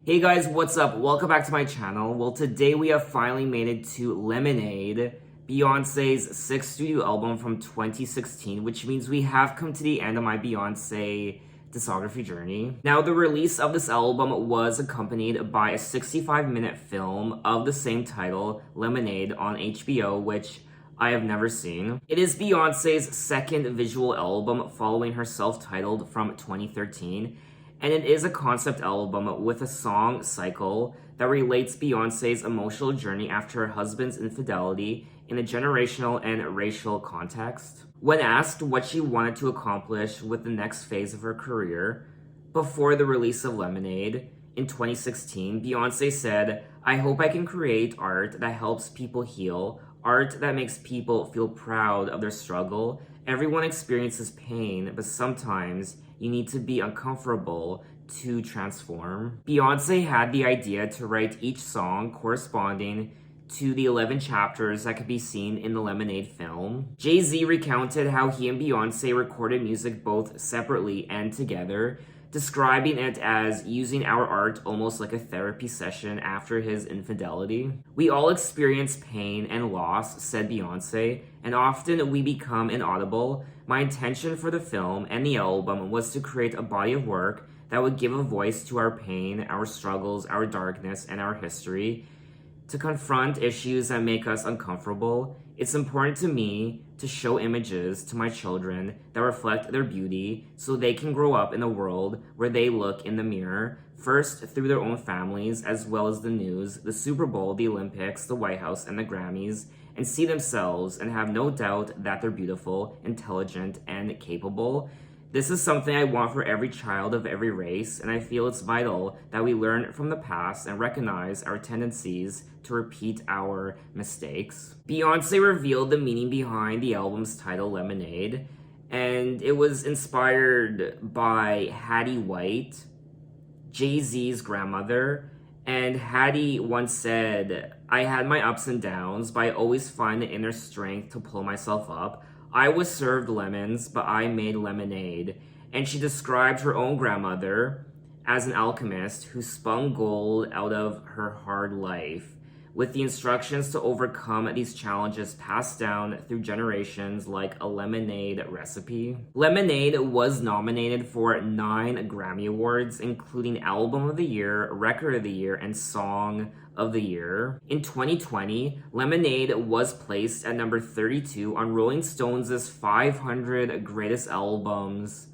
Hey guys, what's up? Welcome back to my channel. Well, today we have finally made it to Lemonade, Beyoncé's sixth studio album from 2016, which means we have come to the end of my Beyoncé discography journey. Now, the release of this album was accompanied by a 65-minute film of the same title, Lemonade, on HBO, which I have never seen. It is Beyoncé's second visual album following her self-titled from 2013. And it is a concept album with a song cycle that relates Beyoncé's emotional journey after her husband's infidelity in a generational and racial context. When asked what she wanted to accomplish with the next phase of her career, before the release of Lemonade in 2016, Beyoncé said, "I hope I can create art that helps people heal, art that makes people feel proud of their struggle. Everyone experiences pain, but sometimes you need to be uncomfortable to transform." Beyoncé had the idea to write each song corresponding to the 11 chapters that could be seen in the Lemonade film. Jay-Z recounted how he and Beyoncé recorded music both separately and together, describing it as using our art almost like a therapy session after his infidelity. "We all experience pain and loss," said Beyoncé, "and often we become inaudible. My intention for the film and the album was to create a body of work that would give a voice to our pain, our struggles, our darkness, and our history. To confront issues that make us uncomfortable. It's important to me to show images to my children that reflect their beauty so they can grow up in a world where they look in the mirror, first through their own families as well as the news, the Super Bowl, the Olympics, the White House, and the Grammys, and see themselves and have no doubt that they're beautiful, intelligent, and capable. This is something I want for every child of every race, and I feel it's vital that we learn from the past and recognize our tendencies to repeat our mistakes." Beyoncé revealed the meaning behind the album's title, Lemonade, and it was inspired by Hattie White, Jay-Z's grandmother, and Hattie once said, "I had my ups and downs, but I always find the inner strength to pull myself up. I was served lemons, but I made lemonade." And she described her own grandmother as an alchemist who spun gold out of her hard life, with the instructions to overcome these challenges passed down through generations like a lemonade recipe. Lemonade was nominated for 9 Grammy Awards, including Album of the Year, Record of the Year, and Song of the Year. In 2020, Lemonade was placed at number 32 on Rolling Stone's 500 Greatest Albums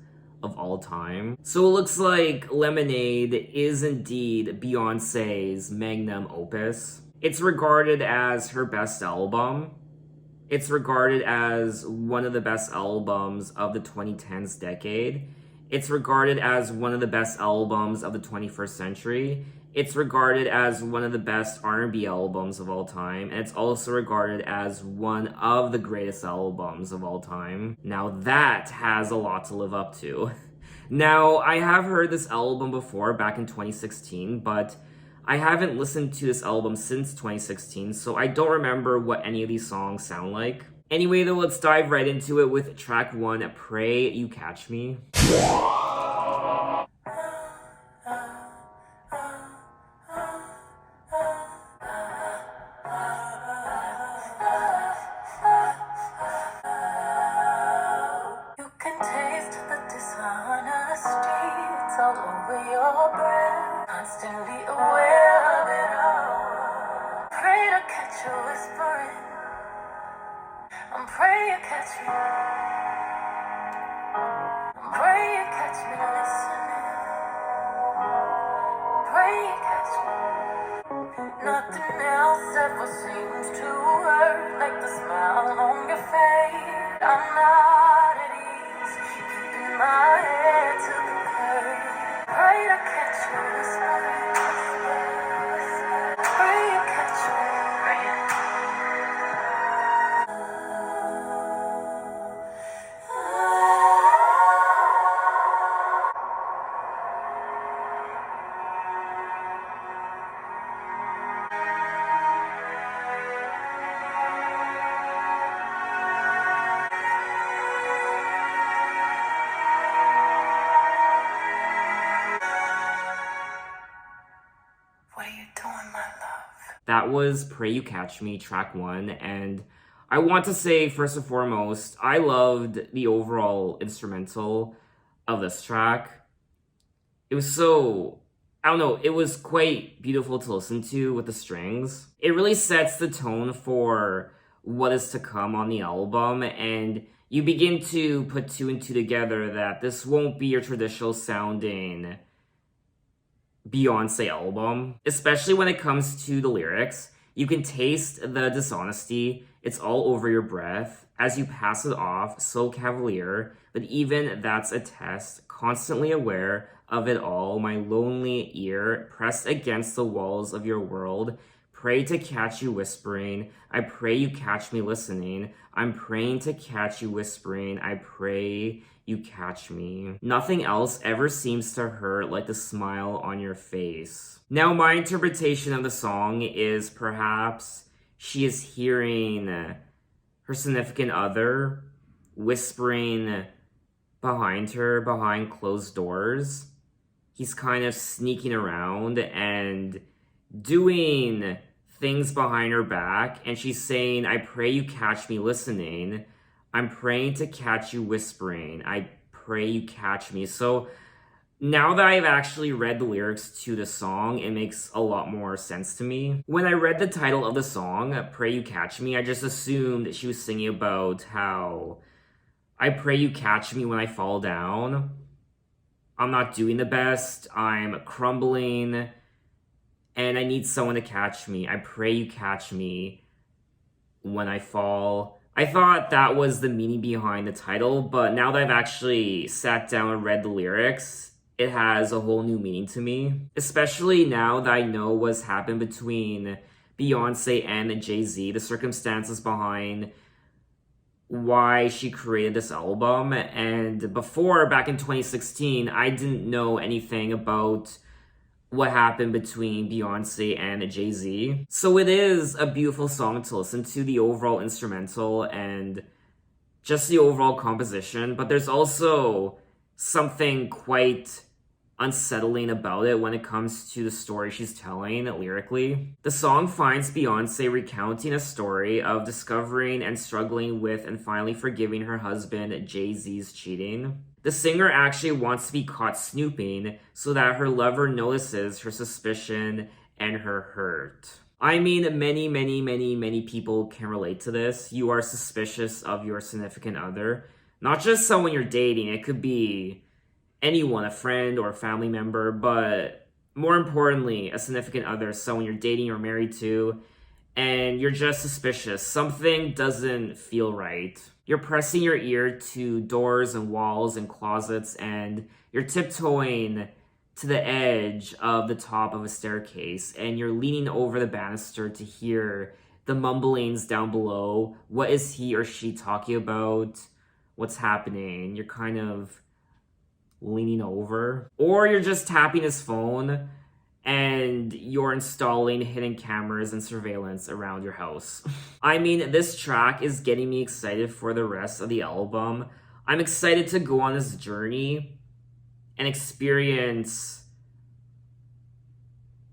of all time. So it looks like Lemonade is indeed Beyoncé's magnum opus. It's regarded as her best album. It's regarded as one of the best albums of the 2010s decade. It's regarded as one of the best albums of the 21st century. It's regarded as one of the best R&B albums of all time, and it's also regarded as one of the greatest albums of all time. Now that has a lot to live up to. Now, I have heard this album before, back in 2016, but I haven't listened to this album since 2016, so I don't remember what any of these songs sound like. Anyway, though, let's dive right into it with track 1, Pray You Catch Me. All over your breath, constantly aware of it all. Pray to catch you whispering. I'm praying you catch me. I'm praying you catch me listening. I'm praying you catch me. Nothing else ever seems to hurt like the smile on your face. I'm not at ease, keeping my head to the curve. Pray to catch you whispering. Pray you catch me praying. What are you doing, my love? That was Pray You Catch Me, track 1, and I want to say, first and foremost, I loved the overall instrumental of this track. It was so, I don't know, it was quite beautiful to listen to with the strings. It really sets the tone for what is to come on the album, and you begin to put two and two together that this won't be your traditional sounding Beyoncé album, especially when it comes to the lyrics. You can taste the dishonesty. It's all over your breath as you pass it off so cavalier, but even that's a test. Constantly aware of it all, my lonely ear pressed against the walls of your world. Pray to catch you whispering. I pray you catch me listening. I'm praying to catch you whispering. I pray you catch me. Nothing else ever seems to hurt like the smile on your face. Now, my interpretation of the song is perhaps she is hearing her significant other whispering behind her, behind closed doors. He's kind of sneaking around and doing things behind her back, and she's saying, I pray you catch me listening. I'm praying to catch you whispering. I pray you catch me. So now that I've actually read the lyrics to the song, it makes a lot more sense to me. When I read the title of the song, Pray You Catch Me, I just assumed she was singing about how I pray you catch me when I fall down. I'm not doing the best. I'm crumbling. And I need someone to catch me. I pray you catch me when I fall. I thought that was the meaning behind the title, but now that I've actually sat down and read the lyrics, it has a whole new meaning to me. Especially now that I know what's happened between Beyoncé and Jay-Z, the circumstances behind why she created this album. And before, back in 2016, I didn't know anything about what happened between Beyoncé and Jay-Z. So it is a beautiful song to listen to, the overall instrumental and just the overall composition, but there's also something quite unsettling about it when it comes to the story she's telling lyrically. The song finds Beyoncé recounting a story of discovering and struggling with and finally forgiving her husband Jay-Z's cheating. The singer actually wants to be caught snooping so that her lover notices her suspicion and her hurt. I mean, many people can relate to this. You are suspicious of your significant other. Not just someone you're dating, it could be anyone, a friend or a family member, but more importantly, a significant other, someone you're dating or married to, and you're just suspicious. Something doesn't feel right. You're pressing your ear to doors and walls and closets, and you're tiptoeing to the edge of the top of a staircase, and you're leaning over the banister to hear the mumblings down below. What is he or she talking about? What's happening? You're kind of leaning over. Or you're just tapping his phone and you're installing hidden cameras and surveillance around your house. I mean, this track is getting me excited for the rest of the album. I'm excited to go on this journey and experience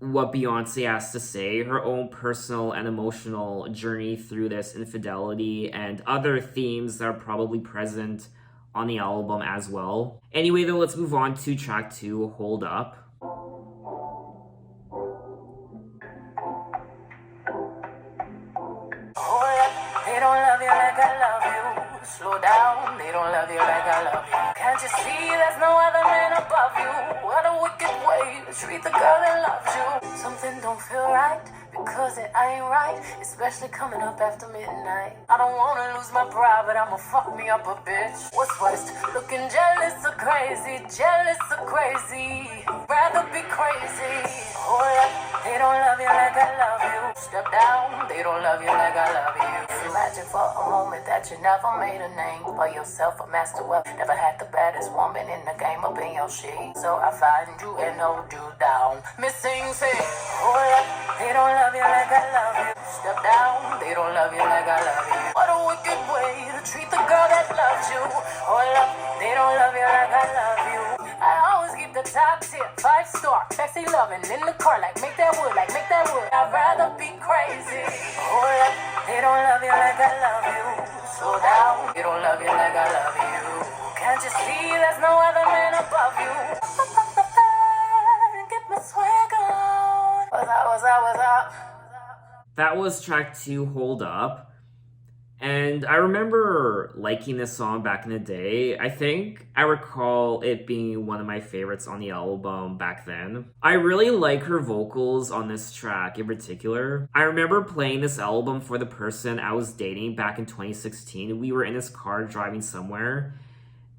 what Beyoncé has to say, her own personal and emotional journey through this infidelity and other themes that are probably present on the album as well. Anyway, though, let's move on to track 2, Hold Up. They don't love you like I love you. Slow down, they don't love you like I love you. Can't you see there's no other man above you? What a wicked way to treat the girl that loves you. Something don't feel right because it ain't right, especially coming up after midnight. I don't wanna lose my pride, but I'ma fuck me up a bitch. What's worst, looking jealous or crazy? Jealous or crazy? Rather be crazy. Hold up, they don't love you like I love you. Step down, they don't love you like I love you. Imagine for a moment that you never made a name for yourself, a master wealth. Never had the baddest woman in the game up in your sheet. So I find you and hold you down. Missing say, hold up, they don't love you like I love you. Step down, they don't love you like I love you. What a wicked way to treat the girl that loves you. Hold up, they don't love you like I love you. I always keep the top tip. 5-star, sexy loving in the car, like make that wood, like make that wood. I'd rather be crazy. Oh, yeah. They don't love you like I love you. Slow down. They don't love you like I love you. Can't you see there's no other man above you? Get my swag on. What's up? That was track 2, Hold Up. And I remember liking this song back in the day. I think I recall it being one of my favorites on the album back then. I really like her vocals on this track in particular. I remember playing this album for the person I was dating back in 2016. We were in his car driving somewhere,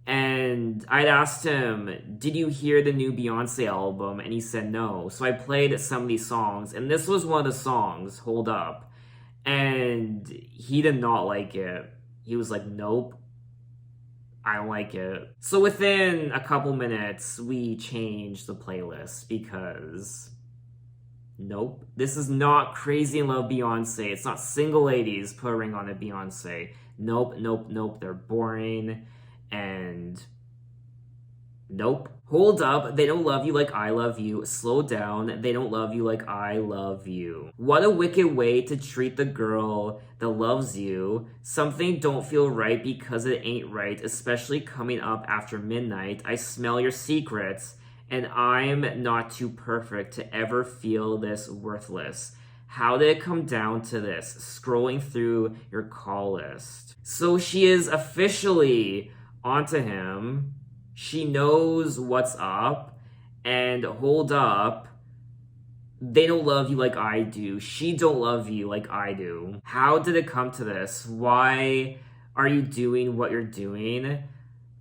and I'd asked him, did you hear the new Beyoncé album? And he said no. So I played some of these songs, and this was one of the songs, Hold Up. And he did not like it. He was like, nope, I don't like it. So within a couple minutes, we changed the playlist because nope, this is not Crazy in Love Beyoncé. It's not Single Ladies, Put a Ring on It Beyoncé. Nope, they're boring. And nope. Hold Up, They Don't Love You Like I Love You. Slow Down, They Don't Love You Like I Love You. What a wicked way to treat the girl that loves you. Something don't feel right because it ain't right, especially coming up after midnight. I smell your secrets, and I'm not too perfect to ever feel this worthless. How did it come down to this? Scrolling through your call list. So she is officially onto him. She knows what's up, and hold up, they don't love you like I do. She don't love you like I do. How did it come to this? Why are you doing what you're doing?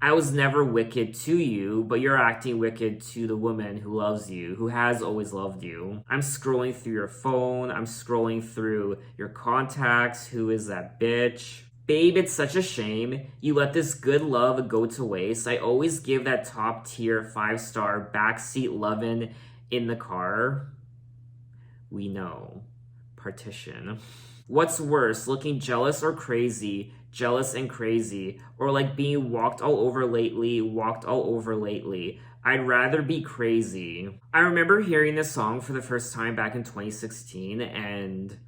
I was never wicked to you, but you're acting wicked to the woman who loves you, who has always loved you. I'm scrolling through your phone. I'm scrolling through your contacts. Who is that bitch? Babe, it's such a shame you let this good love go to waste. I always give that top tier 5-star backseat lovin' in the car. We know. Partition. What's worse, looking jealous or crazy, jealous and crazy, or like being walked all over lately? I'd rather be crazy. I remember hearing this song for the first time back in 2016, and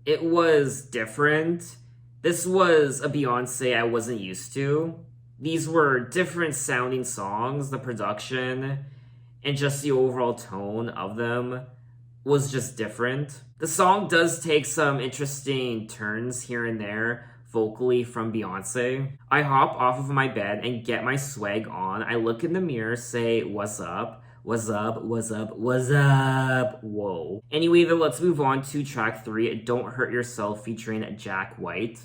it was different. This was a Beyoncé I wasn't used to. These were different sounding songs. The production and just the overall tone of them was just different. The song does take some interesting turns here and there vocally from Beyoncé. I hop off of my bed and get my swag on. I look in the mirror, say, what's up? What's up? Whoa. Anyway, though, let's move on to track 3, Don't Hurt Yourself, featuring Jack White.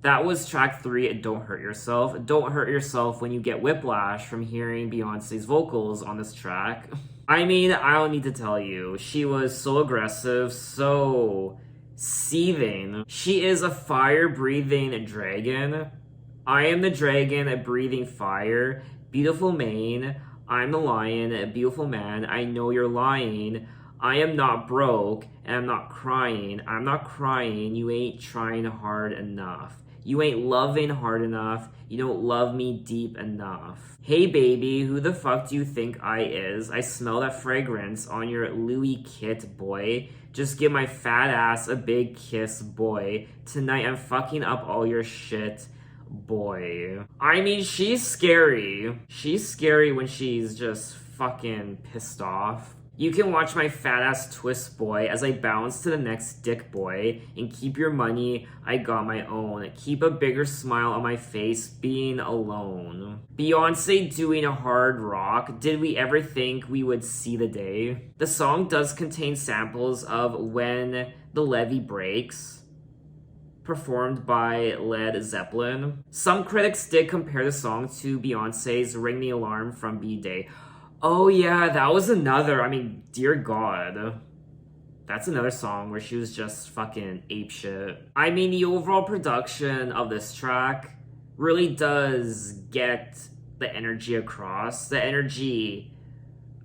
That was track 3, Don't Hurt Yourself. Don't hurt yourself when you get whiplash from hearing Beyoncé's vocals on this track. I mean, I don't need to tell you. She was so aggressive, so seething. She is a fire-breathing dragon. I am the dragon breathing fire. Beautiful mane. I'm the lion, a beautiful man. I know you're lying. I am not broke, and I'm not crying. I'm not crying. You ain't trying hard enough. You ain't loving hard enough. You don't love me deep enough. Hey baby, who the fuck do you think I is? I smell that fragrance on your Louis kit, boy. Just give my fat ass a big kiss, boy. Tonight I'm fucking up all your shit, boy. I mean, she's scary. She's scary when she's just fucking pissed off. You can watch my fat ass twist, boy, as I bounce to the next dick, boy. And keep your money, I got my own. Keep a bigger smile on my face, being alone. Beyoncé doing a hard rock. Did we ever think we would see the day? The song does contain samples of When the Levee Breaks, performed by Led Zeppelin. Some critics did compare the song to Beyoncé's Ring the Alarm from B-Day. Oh yeah, that was another, I mean, dear God. That's another song where she was just fucking apeshit. I mean, the overall production of this track really does get the energy across. The energy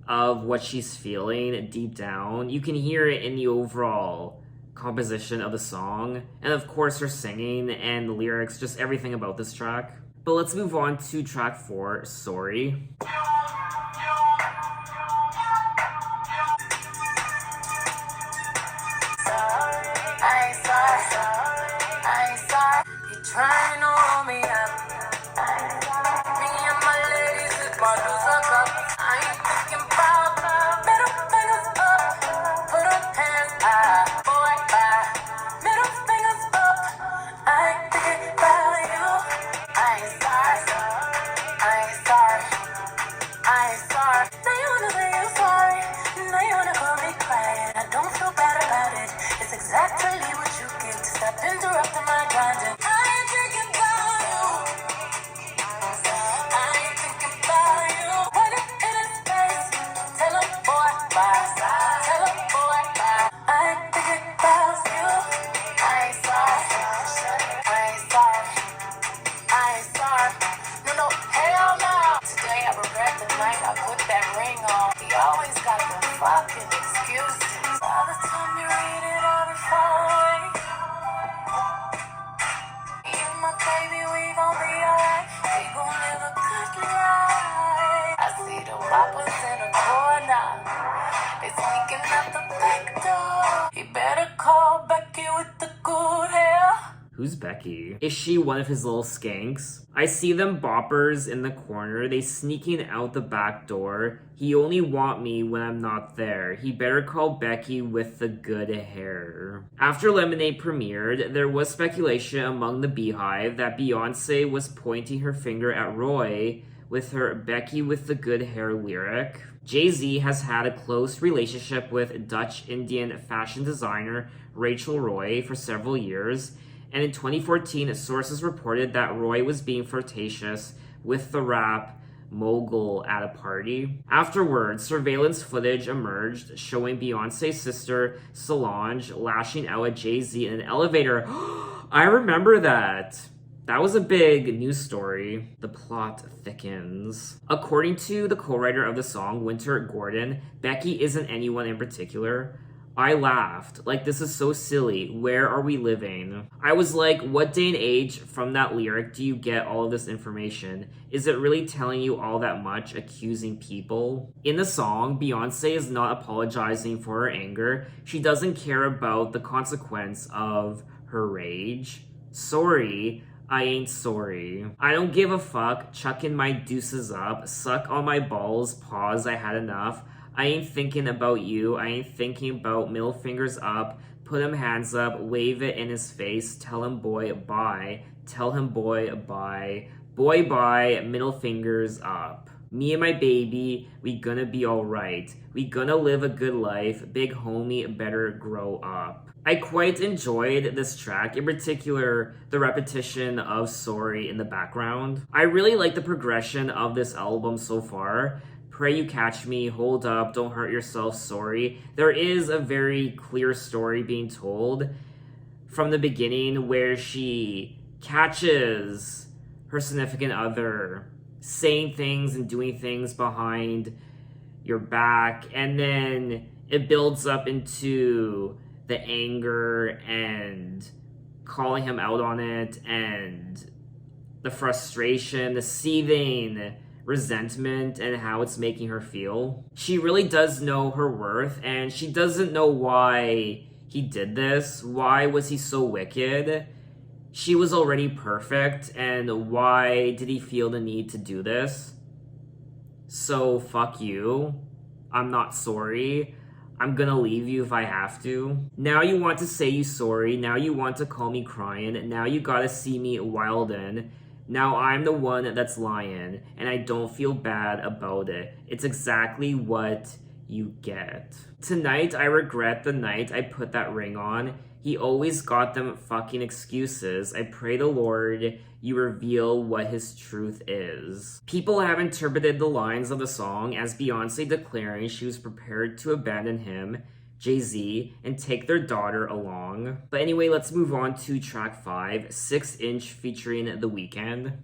of what she's feeling deep down. You can hear it in the overall composition of the song. And of course her singing and the lyrics, just everything about this track. But let's move on to track 4, Sorry. Trying to roll me up. Me and my ladies is bottles of cup. I ain't thinking about middle fingers up. Put up hands high, boy, bye. Middle fingers up. I ain't thinking about you. I ain't sorry. I ain't sorry. I ain't sorry. Now you wanna say you're sorry. Now you wanna call me crying. I don't feel bad about it. It's exactly what you get to stop interrupting my grinding. I put that ring on. He always got the fucking excuses. All the time you read it all before. Me and my baby, we gon' be alright. We gon' live a good life. I see the robbers in the corner. They sneaking out the back door. He better call Becky with the good hair. Who's Becky? Is she one of his little skanks? I see them boppers in the corner. They sneaking out the back door. He only want me when I'm not there. He better call Becky with the good hair. After Lemonade premiered, there was speculation among the Beehive that Beyoncé was pointing her finger at Roy with her Becky with the good hair lyric. Jay-Z has had a close relationship with Dutch Indian fashion designer Rachel Roy for several years. And in 2014, sources reported that Roy was being flirtatious with the rap mogul at a party. Afterwards, surveillance footage emerged showing Beyoncé's sister Solange lashing out at Jay-Z in an elevator. I remember that. That was a big news story. The plot thickens. According to the co-writer of the song, Winter Gordon, Becky isn't anyone in particular. I laughed. Like, this is so silly. Where are we living? I was like, what day and age from that lyric do you get all of this information? Is it really telling you all that much, accusing people? In the song, Beyoncé is not apologizing for her anger. She doesn't care about the consequence of her rage. Sorry, I ain't sorry. I don't give a fuck, chucking my deuces up, suck on my balls, pause, I had enough. I ain't thinking about you, I ain't thinking about middle fingers up, put him hands up, wave it in his face, tell him boy bye, tell him boy bye, boy bye, middle fingers up. Me and my baby, we gonna be alright. We gonna live a good life, big homie better grow up. I quite enjoyed this track, in particular the repetition of Sorry in the background. I really like the progression of this album so far. Pray You Catch Me, Hold Up, Don't Hurt Yourself, Sorry. There is a very clear story being told from the beginning where she catches her significant other saying things and doing things behind your back, and then it builds up into the anger and calling him out on it, and the frustration, the seething resentment, and how it's making her feel. She really does know her worth, and she doesn't know why he did this. Why was he so wicked? She was already perfect, and why did he feel the need to do this? So fuck you. I'm not sorry. I'm gonna leave you if I have to. Now you want to say you sorry. Now you want to call me crying. Now you gotta see me wildin'. Now I'm the one that's lying, and I don't feel bad about it. It's exactly what you get. Tonight I regret the night I put that ring on. He always got them fucking excuses. I pray the Lord you reveal what his truth is. People have interpreted the lines of the song as Beyoncé declaring she was prepared to abandon him, Jay-Z, and take their daughter along. But anyway, let's move on to track 5, 6 Inch featuring The Weeknd.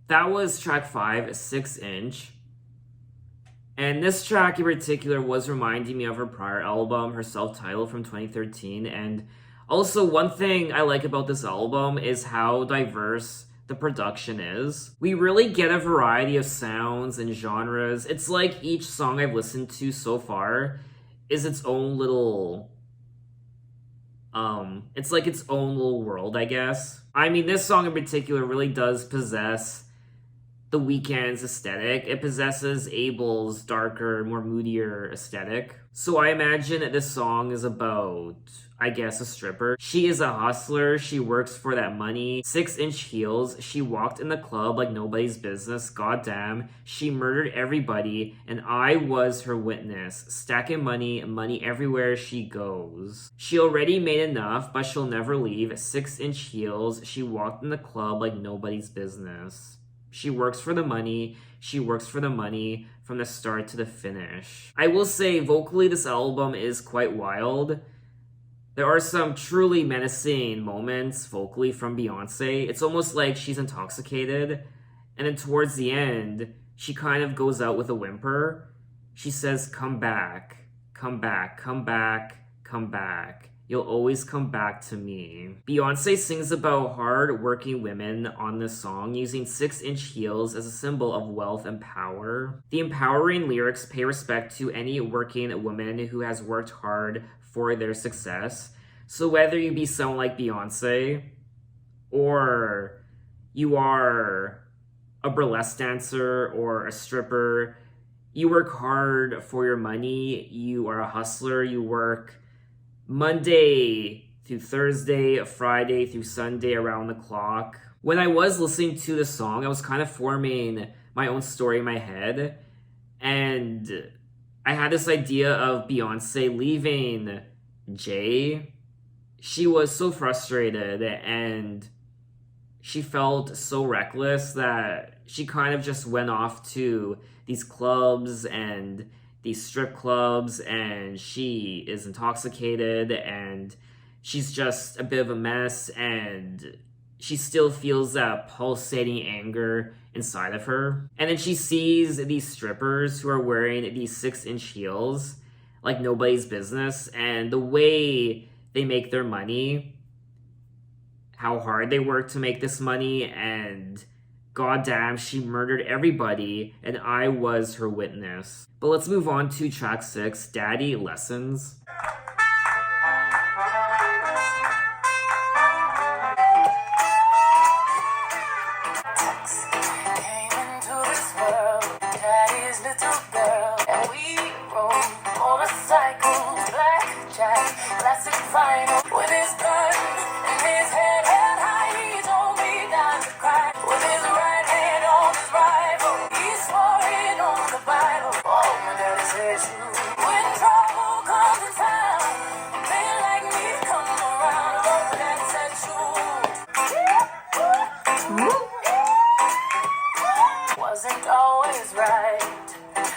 That was track 5, 6 Inch. And this track in particular was reminding me of her prior album, her self-titled from 2013. And also, one thing I like about this album is how diverse the production is. We really get a variety of sounds and genres. It's like each song I've listened to so far is its own little... it's like its own little world, I guess. I mean, this song in particular really does possess The Weeknd's aesthetic. It possesses Abel's darker, more moodier aesthetic. So I imagine that this song is about, I guess, a stripper. She is a hustler. She works for that money. 6 Inch heels. She walked in the club like nobody's business. Goddamn. She murdered everybody, and I was her witness. Stacking money, money everywhere she goes. She already made enough, but she'll never leave. 6 Inch heels. She walked in the club like nobody's business. She works for the money. She works for the money from the start to the finish. I will say, vocally, this album is quite wild. There are some truly menacing moments vocally from Beyoncé. It's almost like she's intoxicated. And then towards the end, she kind of goes out with a whimper. She says, come back, come back, come back, come back. You'll always come back to me. Beyoncé sings about hard-working women on this song, using 6 Inch heels as a symbol of wealth and power. The empowering lyrics pay respect to any working woman who has worked hard for their success. So whether you be someone like Beyoncé, or you are a burlesque dancer or a stripper, You work hard for your money. You are a hustler. You work Monday through Thursday, Friday through Sunday around the clock. When I was listening to the song, I was kind of forming my own story in my head. And I had this idea of Beyoncé leaving Jay. She was so frustrated and she felt so reckless that she kind of just went off to these clubs and these strip clubs, and she is intoxicated and she's just a bit of a mess, and she still feels that pulsating anger inside of her. And then she sees these strippers who are wearing these 6-inch heels like nobody's business, and the way they make their money, how hard they work to make this money, and goddamn, she murdered everybody, and I was her witness. But let's move on to track 6, Daddy Lessons. Came into this world, daddy's little girl, and we rode motorcycles, blackjack, classic vinyl, with his gun and his head held high. He told me not to cry. With his right hand on his rifle, he swore it on the Bible. Oh, my daddy said shoot. When trouble comes to town, men like me come around. Oh, my daddy said shoot. Wasn't always right,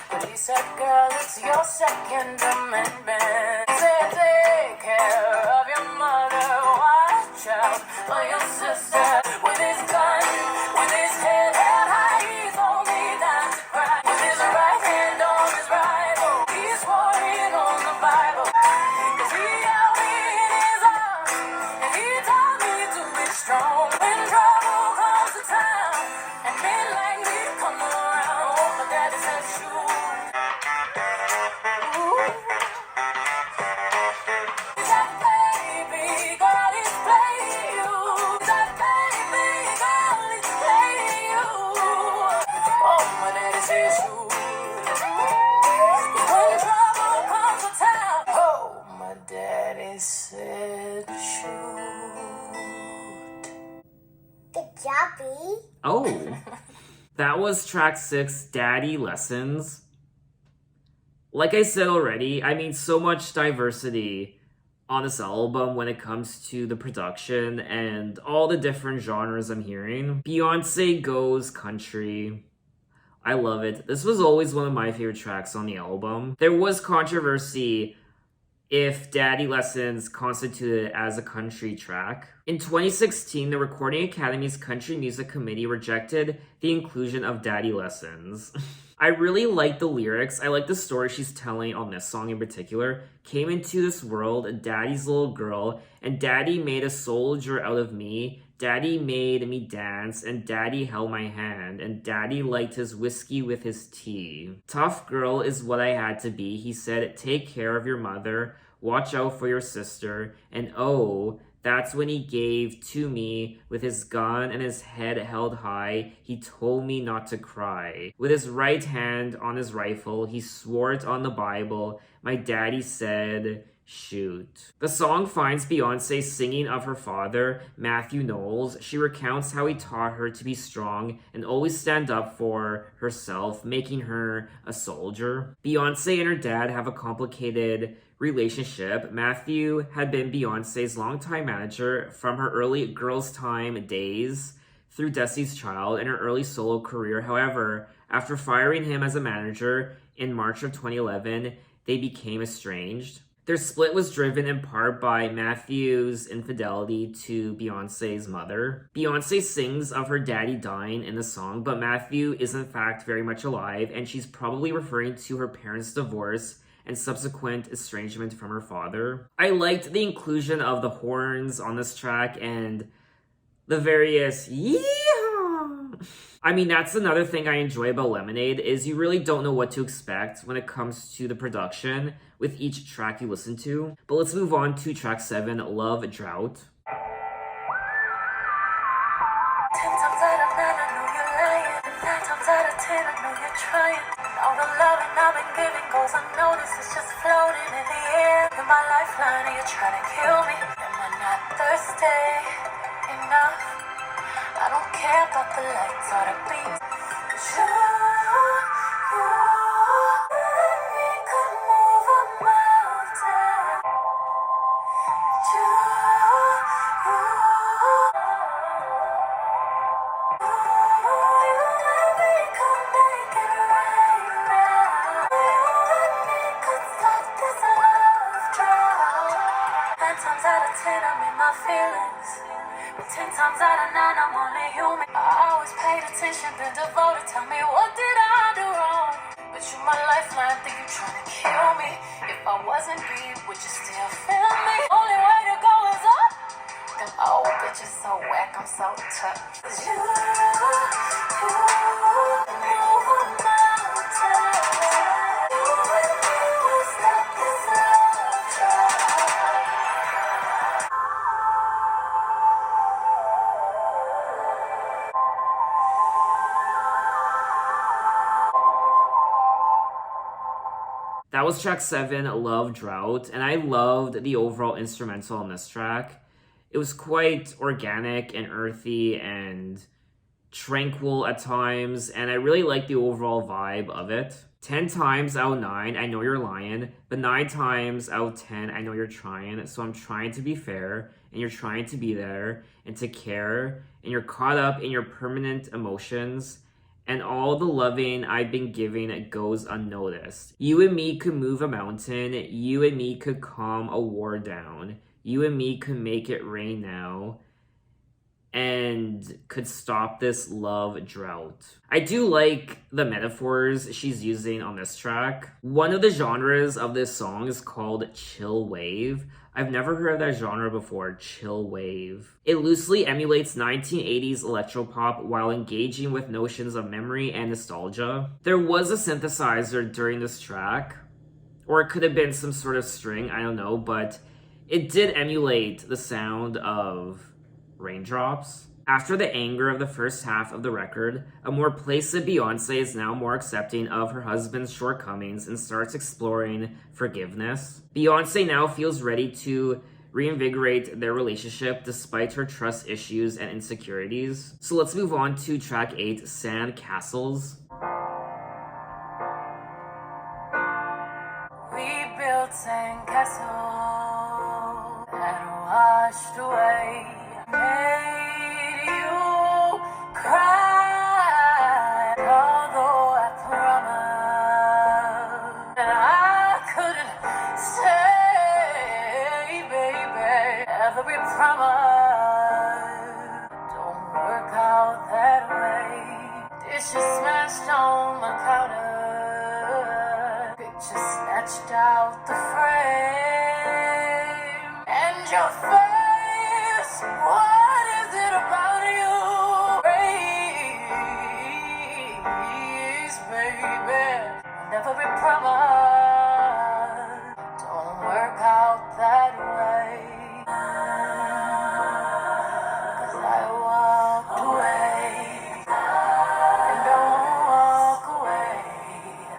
but he said, girl, it's your Second Amendment. Said, take care of your mother, watch out for your sister. With his gun, with his head held high, he told me not to cry. With his right hand on his rifle, he swore it on the Bible. 'Cause he held me in his arms, and he told me to be strong. When trouble comes to town, and men like me come around, oh, my daddy said shoot. Ooh. That baby girl is playing you. That baby girl is playing you. Oh, my daddy said shoot. When trouble comes to town, oh, my daddy said shoot. Good job, B. Oh, that was track 6, Daddy Lessons. Like I said already, I mean, so much diversity on this album when it comes to the production and all the different genres I'm hearing. Beyoncé goes country. I love it. This was always one of my favorite tracks on the album. There was controversy if Daddy Lessons constituted as a country track. In 2016, the Recording Academy's Country Music Committee rejected the inclusion of Daddy Lessons. I really like the lyrics. I like the story she's telling on this song in particular. Came into this world, daddy's little girl, and daddy made a soldier out of me. Daddy made me dance, and daddy held my hand, and daddy liked his whiskey with his tea. Tough girl is what I had to be. He said, take care of your mother, watch out for your sister, and oh, that's when he gave to me with his gun and his head held high. He told me not to cry. With his right hand on his rifle, he swore it on the Bible. My daddy said, shoot. The song finds Beyoncé singing of her father, Matthew Knowles. She recounts how he taught her to be strong and always stand up for herself, making her a soldier. Beyoncé and her dad have a complicated relationship. Matthew had been Beyoncé's longtime manager from her early Girls' Time days through Destiny's Child and her early solo career. However, after firing him as a manager in March of 2011, they became estranged. Their split was driven in part by Matthew's infidelity to Beyoncé's mother. Beyoncé sings of her daddy dying in the song, but Matthew is in fact very much alive, and she's probably referring to her parents' divorce and subsequent estrangement from her father. I liked the inclusion of the horns on this track and the various yeehaw. I mean, that's another thing I enjoy about Lemonade, is you really don't know what to expect when it comes to the production with each track you listen to. But let's move on to track 7, Love Drought. 10 times out of 9, I know you're lying. 9 times out of 10, I know you're trying. All the loving I've been giving goes unnoticed, it's just floating in the air. You're my lifeline and you're trying to kill me. Am I not thirsty enough? I don't care about the lights or the beams. 'Cause you and me could move a mountain. Times out of 10, I'm in my feelings. But 10 times out of 9, I'm only human. I always paid attention, been devoted. Tell me, what did I do wrong? But you my lifeline, think you trying to kill me. If I wasn't beat, would you still feel me? Only way to go is up. Them old bitches so whack, I'm so tough. 'Cause you move a mountain. You and me will stop this love drive. That was track 7, Love Drought, and I loved the overall instrumental on this track. It was quite organic and earthy and tranquil at times, and I really liked the overall vibe of it. 10 times out of 9, I know you're lying, but 9 times out of 10, I know you're trying. So I'm trying to be fair, and you're trying to be there and to care, and you're caught up in your permanent emotions. And all the loving I've been giving goes unnoticed. You and me could move a mountain. You and me could calm a war down. You and me could make it rain now. And could stop this love drought. I do like the metaphors she's using on this track. One of the genres of this song is called chill wave. I've never heard of that genre before, chill wave. It loosely emulates 1980s electropop while engaging with notions of memory and nostalgia. There was a synthesizer during this track, or it could have been some sort of string, I don't know, but it did emulate the sound of raindrops. After the anger of the first half of the record, a more placid Beyoncé is now more accepting of her husband's shortcomings and starts exploring forgiveness. Beyoncé now feels ready to reinvigorate their relationship despite her trust issues and insecurities. So let's move on to track 8, Sand Castles. We built sandcastles that washed away, made you cry. Although I promised that I couldn't stay, baby, every promise don't work out that way. Dishes smashed on my counter, picture snatched out the frame, and your face. What is it about you? Please, baby, never be promised. Don't work out that way. 'Cause I walked away. And don't walk away.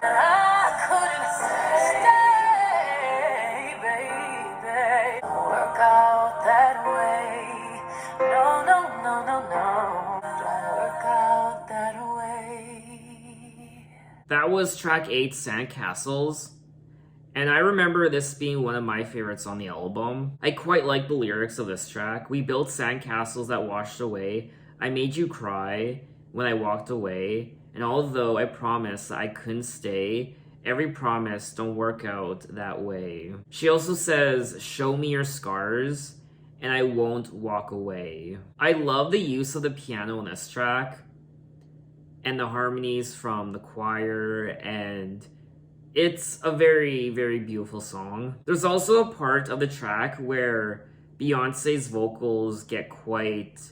And I couldn't stay, baby. Don't work out that way. No, no, no, no, no. Don't work out that way. That was track 8, Sandcastles. And I remember this being one of my favorites on the album. I quite like the lyrics of this track. We built sandcastles that washed away. I made you cry when I walked away. And although I promised that I couldn't stay, every promise don't work out that way. She also says, show me your scars and I won't walk away. I love the use of the piano in this track and the harmonies from the choir, and it's a very, very beautiful song. There's also a part of the track where Beyonce's vocals get quite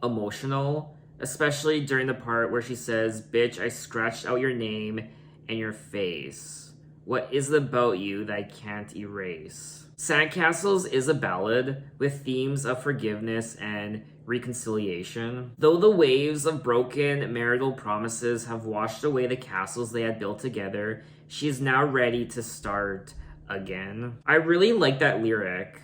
emotional, especially during the part where she says, bitch, I scratched out your name and your face. What is it about you that I can't erase? Sandcastles is a ballad with themes of forgiveness and reconciliation. Though the waves of broken marital promises have washed away the castles they had built together, she is now ready to start again. I really like that lyric.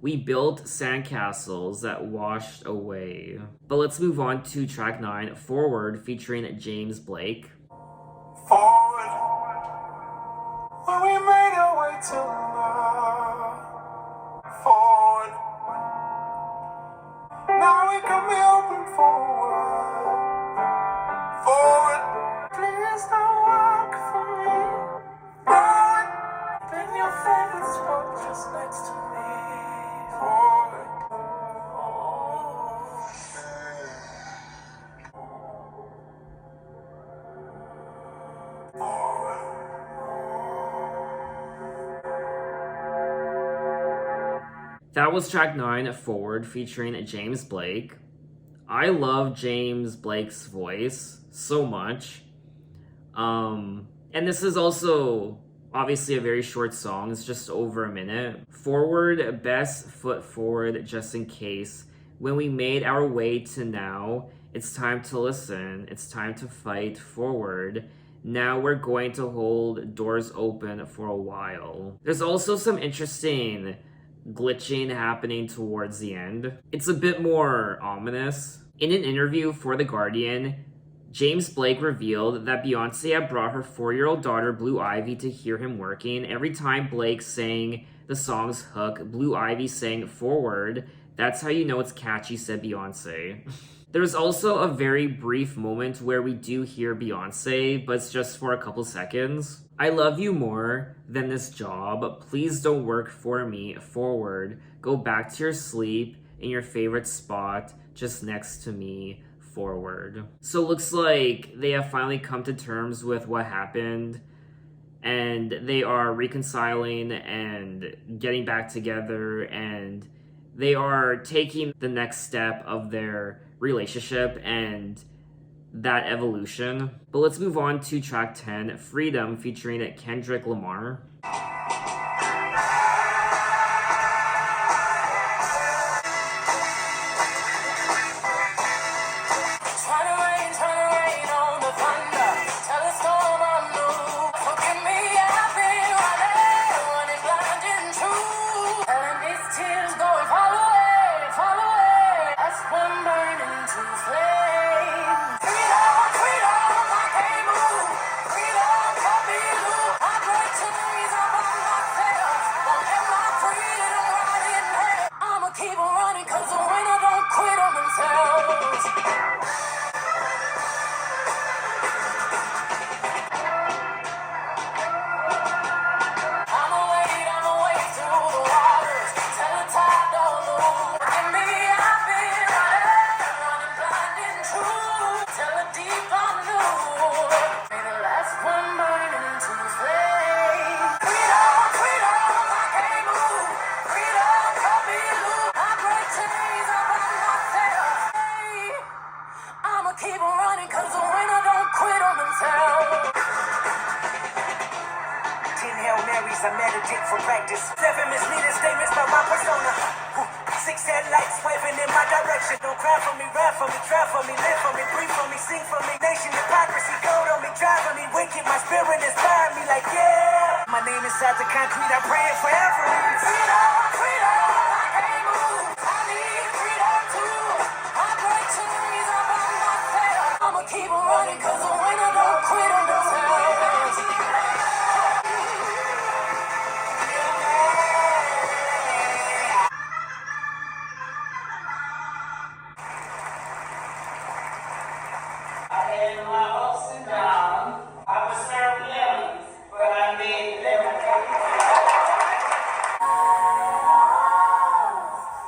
We built sandcastles that washed away. But let's move on to track 9, Forward, featuring James Blake. Forward, when we made our way to love. Forward, now we can be open forward. Forward, please don't walk from me. Forward, bring your favorite spot just next to me. Forward, That was track 9, Forward, featuring James Blake. I love James Blake's voice so much. And this is also obviously a very short song. It's just over a minute. Forward, best foot forward just in case. When we made our way to now, it's time to listen. It's time to fight forward. Now we're going to hold doors open for a while. There's also some interesting glitching happening towards the end. It's a bit more ominous. In an interview for The Guardian, James Blake revealed that Beyoncé had brought her 4-year-old daughter Blue Ivy to hear him working. Every time Blake sang the song's hook, Blue Ivy sang Forward. That's how you know it's catchy, said Beyoncé. There's also a very brief moment where we do hear Beyoncé, but it's just for a couple seconds. I love you more than this job. Please don't work for me. Forward. Go back to your sleep in your favorite spot just next to me. Forward. So it looks like they have finally come to terms with what happened, and they are reconciling and getting back together, and they are taking the next step of their relationship and that evolution. But let's move on to track 10, Freedom, featuring Kendrick Lamar. I meditate for practice. 7 misleading statements about my persona. 6 headlights waving in my direction. Don't cry for me, ride for me, try for me, live for me, breathe for me, sing for me. Nation hypocrisy, code on me, driving me wicked. My spirit inspired me like, yeah. My name inside the concrete, I pray it forever. Freedom, freedom, I can't move. I need freedom too. I break chains, I'm on myself. I'ma keep on running, cause the winner don't quit on themselves.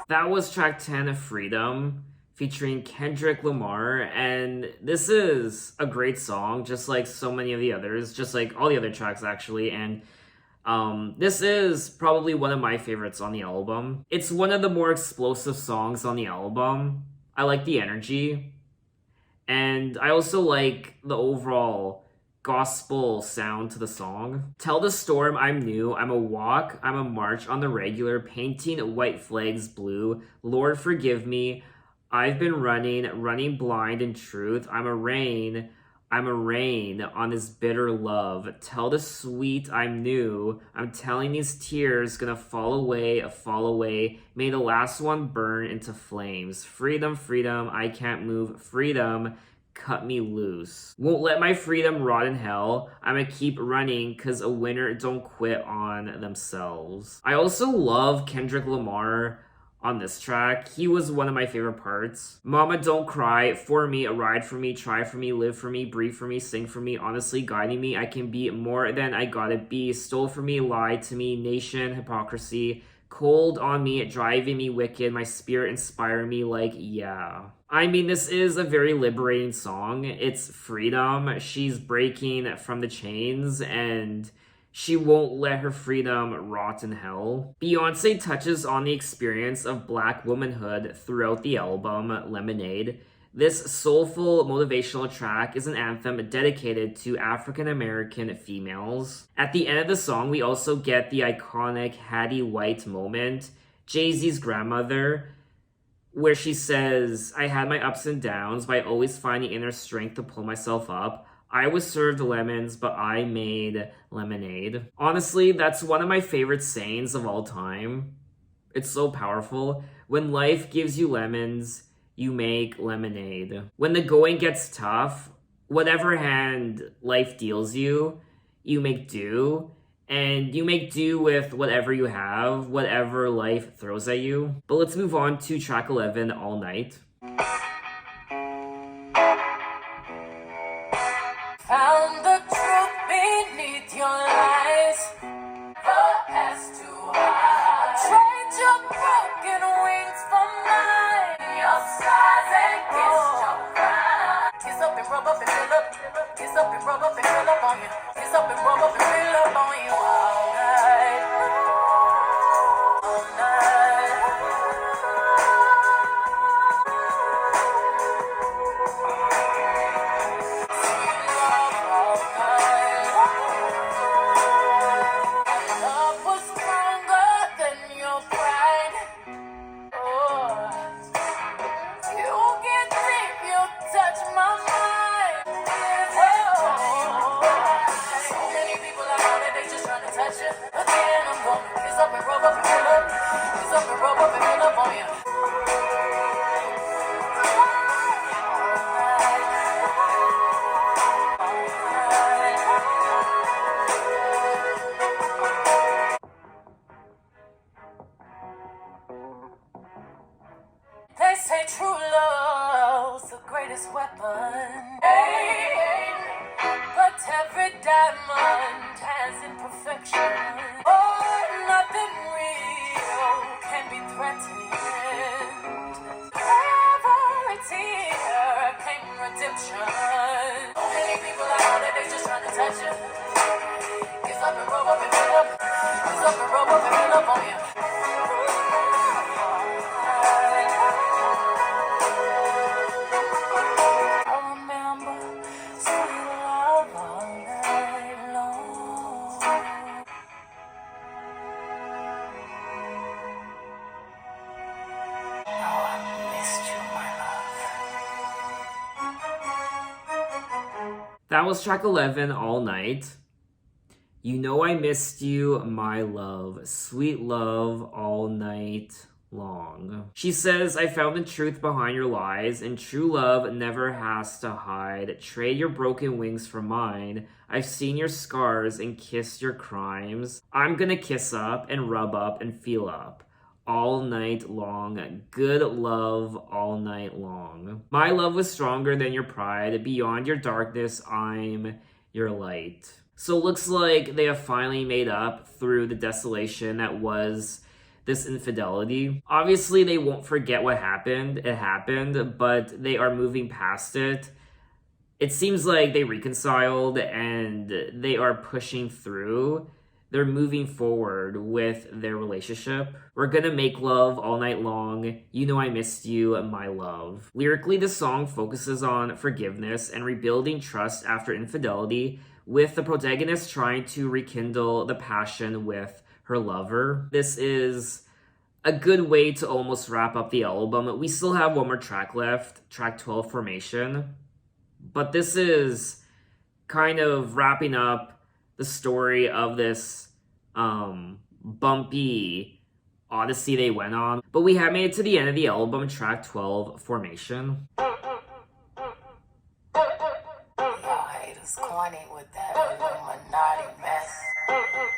That was track 10, Freedom, featuring Kendrick Lamar, and this is a great song, just like so many of the others, just like all the other tracks actually, and this is probably one of my favorites on the album. It's one of the more explosive songs on the album. I like the energy, and I also like the overall gospel sound to the song. Tell the storm I'm new, I'm a walk, I'm a march on the regular, painting white flags blue. Lord forgive me, I've been running blind in truth. I'm a rain on this bitter love. Tell the sweet I'm new. I'm telling these tears gonna fall away, fall away. May the last one burn into flames. Freedom, freedom, I can't move. Freedom, cut me loose. Won't let my freedom rot in hell. I'ma keep running cause a winner don't quit on themselves. I also love Kendrick Lamar on this track. He was one of my favorite parts. Mama don't cry, for me, a ride for me, try for me, live for me, breathe for me, sing for me, honestly guiding me. I can be more than I gotta be. Stole for me, lied to me, nation, hypocrisy. Cold on me, driving me wicked, my spirit inspiring me like, yeah. I mean, this is a very liberating song. It's freedom. She's breaking from the chains and she won't let her freedom rot in hell. Beyoncé touches on the experience of Black womanhood throughout the album Lemonade. This soulful, motivational track is an anthem dedicated to African American females. At the end of the song, we also get the iconic Hattie White moment, Jay-Z's grandmother, where she says, I had my ups and downs, but I always find the inner strength to pull myself up. I was served lemons, but I made lemonade. Honestly, that's one of my favorite sayings of all time. It's so powerful. When life gives you lemons, you make lemonade. When the going gets tough, whatever hand life deals you, you make do. And you make do with whatever you have, whatever life throws at you. But let's move on to track 11, All Night. Found the truth beneath your lies. The past too high. Trade your broken wings for mine. Your size and kiss your pride. Kiss up and rub up and fill up. Kiss up and rub up and fill up on you. Kiss up and rub up and fill up on you all night. All night. Sweet love all night. Love was stronger than your pride. Oh, you get deep, you touch my mind. So many people out there, they just trying to touch you. Again, I'm gonna kiss up and rub up and fill up. Kiss up and rub up and fill up on you. They say true love's the greatest weapon. Hey, but every diamond has imperfection. Oh, nothing real can be threatened. Every tear came redemption. So many people out there, they just trying to touch you. Kiss up and rub up and fill up. Kiss up and rub up and fill up on you. That was track 11, All Night. You know I missed you, my love. Sweet love all night long. She says, I found the truth behind your lies, and true love never has to hide. Trade your broken wings for mine. I've seen your scars and kissed your crimes. I'm gonna kiss up and rub up and feel up. All night long. Good love all night long. My love was stronger than your pride. Beyond your darkness, I'm your light. So it looks like they have finally made up through the desolation that was this infidelity. Obviously, they won't forget what happened. It happened, but they are moving past it. It seems like they reconciled and they are pushing through. They're moving forward with their relationship. We're gonna make love all night long. You know I missed you, my love. Lyrically, the song focuses on forgiveness and rebuilding trust after infidelity, with the protagonist trying to rekindle the passion with her lover. This is a good way to almost wrap up the album. We still have one more track left, track 12, Formation. But this is kind of wrapping up the story of this bumpy odyssey they went on. But we have made it to the end of the album, track 12, Formation. Corny with that Illuminati mess.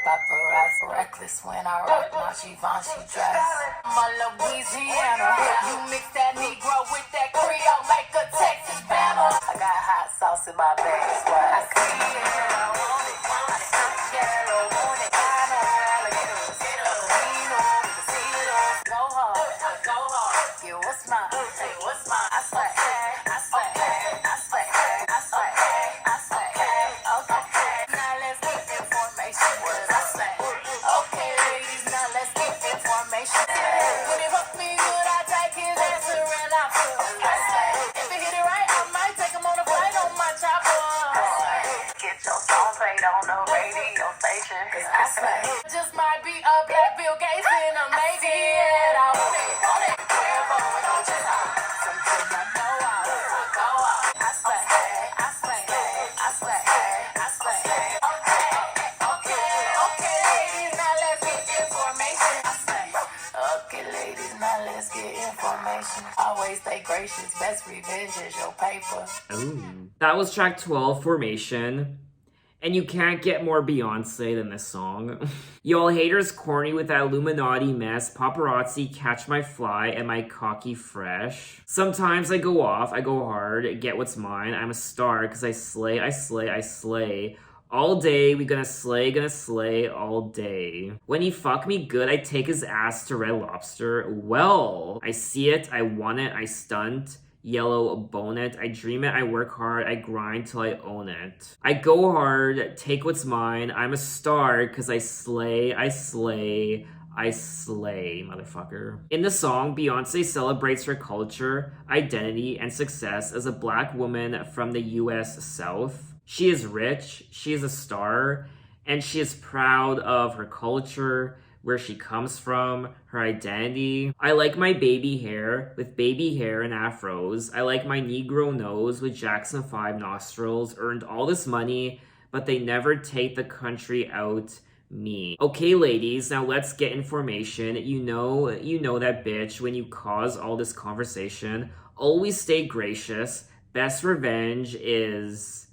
Paparazzi reckless when I rock my Givenchy dress. My Louisiana, you mix that Negro with that Creole, make a Texas Bama. I got hot sauce in my bag, swag. I see it, I want it. I see it, I want it. I know alligators. Go hard, go hard. Yeah, what's mine? Hey, what's mine? I say, I say, I say, I say. On the radio station, cause I say just might be a black Bill Gates in a maybe it. I want it, don't just something I know I go out. I say, okay, ladies, now let's get information. I say, okay, ladies, now let's get information. Always stay gracious, best revenge is your paper. Ooh. That was track 12, Formation. And you can't get more Beyoncé than this song. Y'all haters corny with that Illuminati mess, paparazzi, catch my fly, and my cocky fresh. Sometimes I go off, I go hard, get what's mine, I'm a star, cause I slay, I slay, I slay. All day, we gonna slay all day. When he fuck me good, I take his ass to Red Lobster. Well, I see it, I want it, I stunt. Yellow bone it, I dream it, I work hard, I grind till I own it. I go hard, take what's mine, I'm a star, cause I slay, motherfucker. In the song, Beyoncé celebrates her culture, identity, and success as a black woman from the US South. She is rich, she is a star, and she is proud of her culture, where she comes from, her identity. I like my baby hair with baby hair and afros. I like my Negro nose with Jackson 5 nostrils. Earned all this money, but they never take the country out me. Okay, ladies, now let's get information. You know that bitch when you cause all this conversation. Always stay gracious. Best revenge is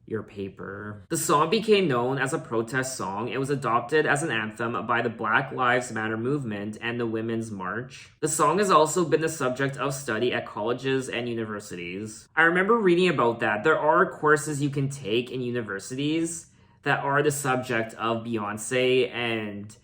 your paper. The song became known as a protest song. It was adopted as an anthem by the Black Lives Matter movement and the Women's March. The song has also been the subject of study at colleges and universities. I remember reading about that. There are courses you can take in universities that are the subject of Beyoncé and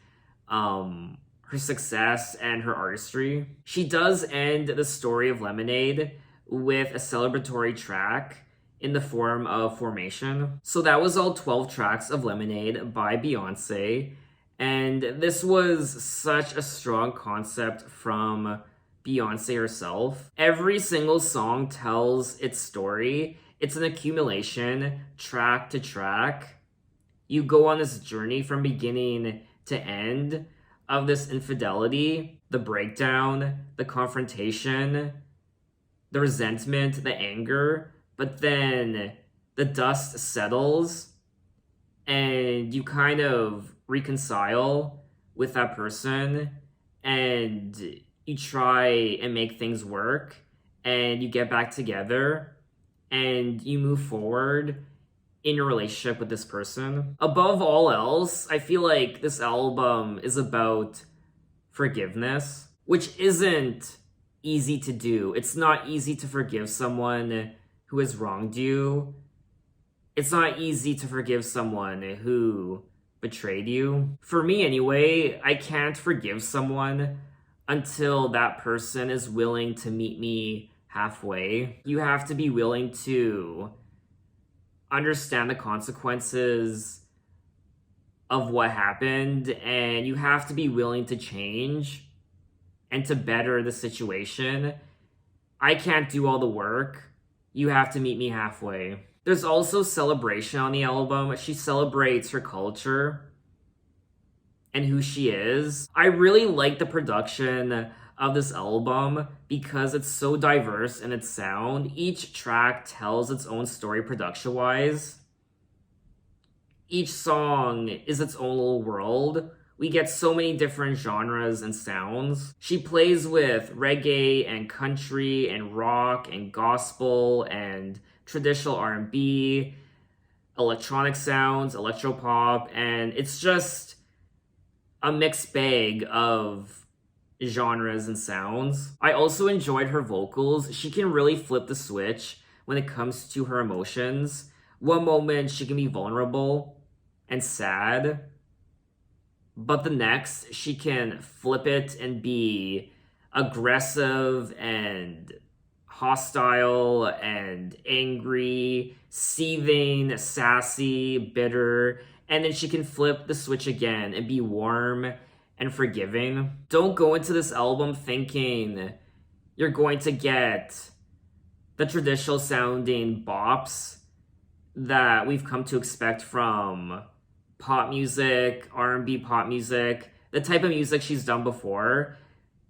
her success and her artistry. She does end the story of Lemonade with a celebratory track in the form of Formation. So that was all 12 tracks of Lemonade by Beyoncé. And this was such a strong concept from Beyoncé herself. Every single song tells its story. It's an accumulation, track to track. You go on this journey from beginning to end of this infidelity, the breakdown, the confrontation, the resentment, the anger. But then the dust settles and you kind of reconcile with that person and you try and make things work and you get back together and you move forward in your relationship with this person. Above all else, I feel like this album is about forgiveness, which isn't easy to do. It's not easy to forgive someone who has wronged you. It's not easy to forgive someone who betrayed you. For me anyway, I can't forgive someone until that person is willing to meet me halfway. You have to be willing to understand the consequences of what happened, and you have to be willing to change and to better the situation. I can't do all the work. You have to meet me halfway. There's also celebration on the album. She celebrates her culture and who she is. I really like the production of this album because it's so diverse in its sound. Each track tells its own story production-wise. Each song is its own little world. We get so many different genres and sounds. She plays with reggae and country and rock and gospel and traditional R&B, electronic sounds, electropop, and it's just a mixed bag of genres and sounds. I also enjoyed her vocals. She can really flip the switch when it comes to her emotions. One moment she can be vulnerable and sad, but the next she can flip it and be aggressive and hostile and angry, seething, sassy, bitter, and then she can flip the switch again and be warm and forgiving. Don't go into this album thinking you're going to get the traditional sounding bops that we've come to expect from pop music, R&B pop music, the type of music she's done before.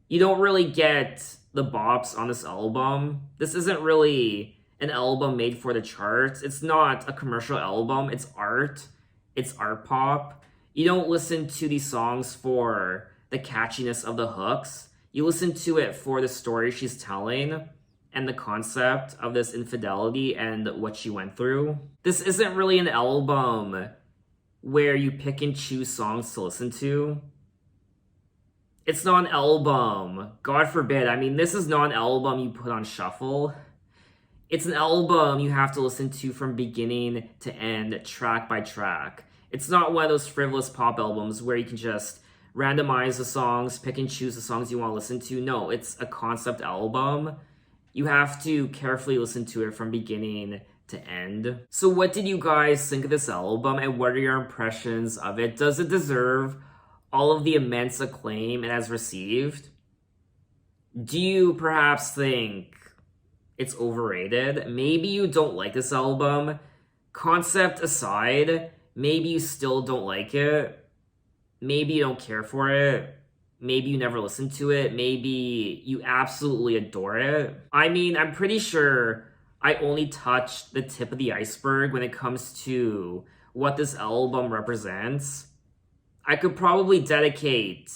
You don't really get the bops on this album. This isn't really an album made for the charts. It's not a commercial album. It's art. It's art pop. You don't listen to these songs for the catchiness of the hooks. You listen to it for the story she's telling and the concept of this infidelity and what she went through. This isn't really an album where you pick and choose songs to listen to. It's not an album. God forbid. I mean, this is not an album you put on shuffle. It's an album you have to listen to from beginning to end, track by track. It's not one of those frivolous pop albums where you can just randomize the songs, pick and choose the songs you want to listen to. No, it's a concept album. You have to carefully listen to it from beginning to end. So what did you guys think of this album and what are your impressions of it? Does it deserve all of the immense acclaim it has received? Do you perhaps think it's overrated? Maybe you don't like this album. Concept aside, maybe you still don't like it. Maybe you don't care for it. Maybe you never listened to it. Maybe you absolutely adore it. I mean, I'm pretty sure I only touched the tip of the iceberg when it comes to what this album represents. I could probably dedicate...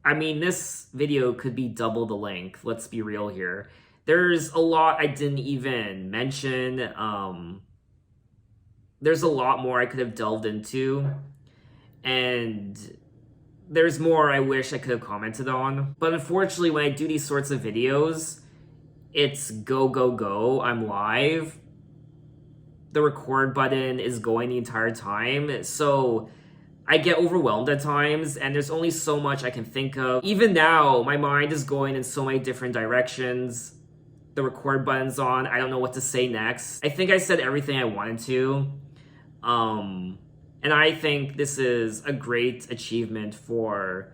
I mean, this video could be double the length. Let's be real here. There's a lot I didn't even mention. There's a lot more I could have delved into. And there's more I wish I could have commented on. But unfortunately, when I do these sorts of videos, it's go, go, go. I'm live. The record button is going the entire time. So I get overwhelmed at times, and there's only so much I can think of. Even now, my mind is going in so many different directions. The record button's on. I don't know what to say next. I think I said everything I wanted to. And I think this is a great achievement for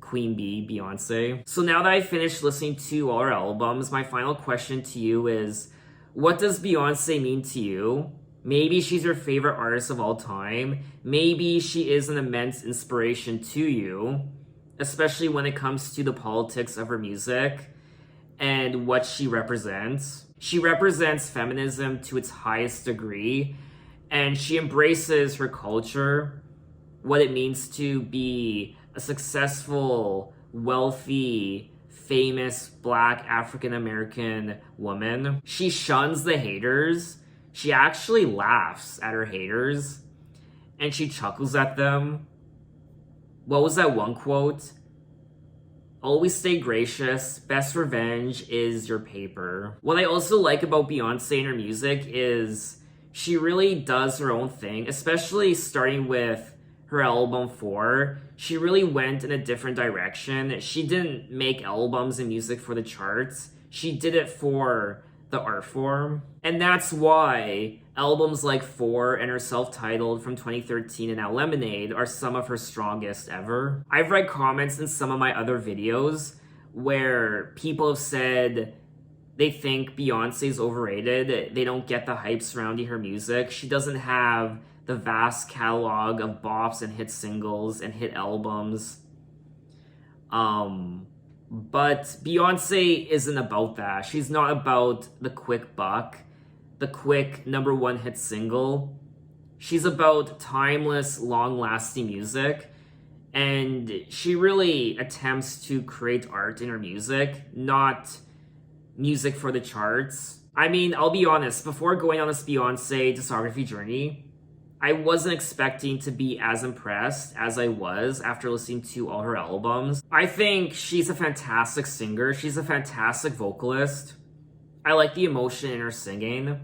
Queen Bee, Beyoncé. So now that I've finished listening to all her albums, my final question to you is, what does Beyoncé mean to you? Maybe she's your favorite artist of all time. Maybe she is an immense inspiration to you, especially when it comes to the politics of her music and what she represents. She represents feminism to its highest degree, and she embraces her culture, what it means to be a successful, wealthy, famous Black African-American woman. She shuns the haters. She actually laughs at her haters, and she chuckles at them. What was that one quote? Always stay gracious. Best revenge is your paper. What I also like about Beyoncé and her music is she really does her own thing, especially starting with her album 4. She really went in a different direction. She didn't make albums and music for the charts. She did it for the art form. And that's why albums like 4 and her self-titled from 2013 and now Lemonade are some of her strongest ever. I've read comments in some of my other videos where people have said they think Beyonce's overrated. They don't get the hype surrounding her music. She doesn't have the vast catalog of bops and hit singles and hit albums. But Beyonce isn't about that. She's not about the quick buck, the quick #1 hit single. She's about timeless, long-lasting music. And she really attempts to create art in her music, not music for the charts. I mean, I'll be honest, before going on this Beyoncé discography journey, I wasn't expecting to be as impressed as I was after listening to all her albums. I think she's a fantastic singer. She's a fantastic vocalist. I like the emotion in her singing.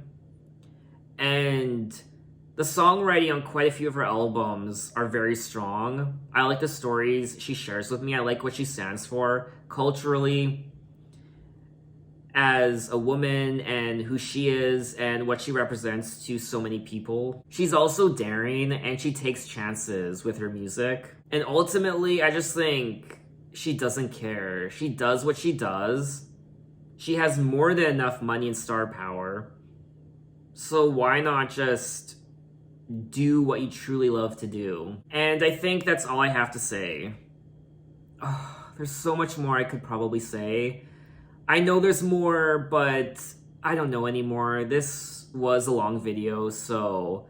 And the songwriting on quite a few of her albums are very strong. I like the stories she shares with me. I like what she stands for culturally as a woman and who she is and what she represents to so many people. She's also daring and she takes chances with her music. And ultimately, I just think she doesn't care. She does what she does. She has more than enough money and star power. So why not just do what you truly love to do? And I think that's all I have to say. Oh, there's so much more I could probably say. I know there's more, but I don't know anymore. This was a long video, so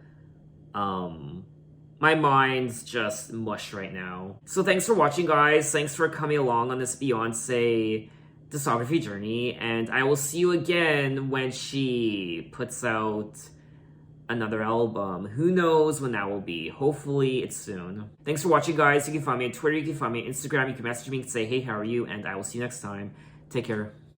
my mind's just mush right now. So thanks for watching, guys. Thanks for coming along on this Beyoncé discography journey, and I will see you again when she puts out another album. Who knows when that will be? Hopefully it's soon. Thanks for watching, guys. You can find me on Twitter, you can find me on Instagram, you can message me and say, hey, how are you? And I will see you next time. Take care.